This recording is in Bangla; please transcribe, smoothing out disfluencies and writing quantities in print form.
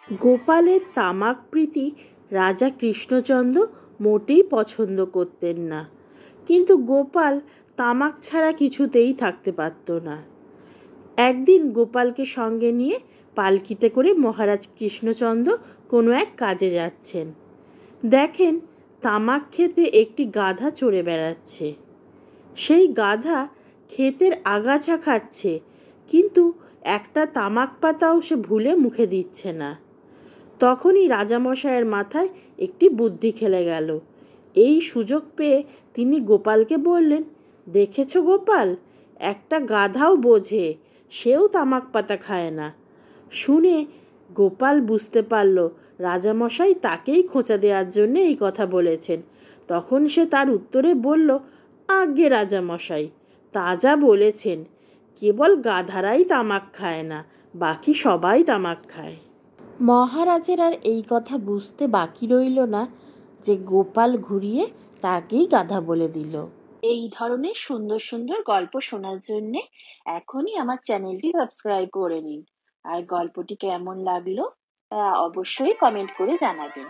গোপালের তামাক প্রীতি রাজা কৃষ্ণচন্দ্র মোটেই পছন্দ করতেন না, কিন্তু গোপাল তামাক ছাড়া কিছুতেই থাকতে পারত না। একদিন গোপালকে সঙ্গে নিয়ে পালকিতে করে মহারাজ কৃষ্ণচন্দ্র কোনো এক কাজে যাচ্ছেন। দেখেন তামাক খেতে একটি গাধা চড়ে বেড়াচ্ছে। সেই গাধা ক্ষেতের আগাছা খাচ্ছে, কিন্তু একটা তামাক পাতাও সে ভুলে মুখে দিচ্ছে না। তখনই রাজামশাইয়ের মাথায় একটি বুদ্ধি খেলে গেল। এই সুযোগ পেয়ে তিনি গোপালকে বললেন, দেখেছো গোপাল, একটা গাধাও বোঝে, সেও তামাক পাতা খায় না। শুনে গোপাল বুঝতে পারল রাজামশাই তাকেই খোঁচা দেওয়ার জন্য এই কথা বলেছেন। তখন সে তার উত্তরে বলল, আজ্ঞে রাজামশাই, তা যা বলেছেন, কেবল গাধারাই তামাক খায় না, বাকি সবাই তামাক খায়। মহারাজের আর এই কথা বুঝতে বাকি রইল না যে গোপাল ঘুরিয়ে তাকেই গাধা বলে দিল। এই ধরনের সুন্দর সুন্দর গল্প শোনার জন্য এখনই আমার চ্যানেলটি সাবস্ক্রাইব করে নিন। আর গল্পটি কেমন লাগলো তা অবশ্যই কমেন্ট করে জানাবেন।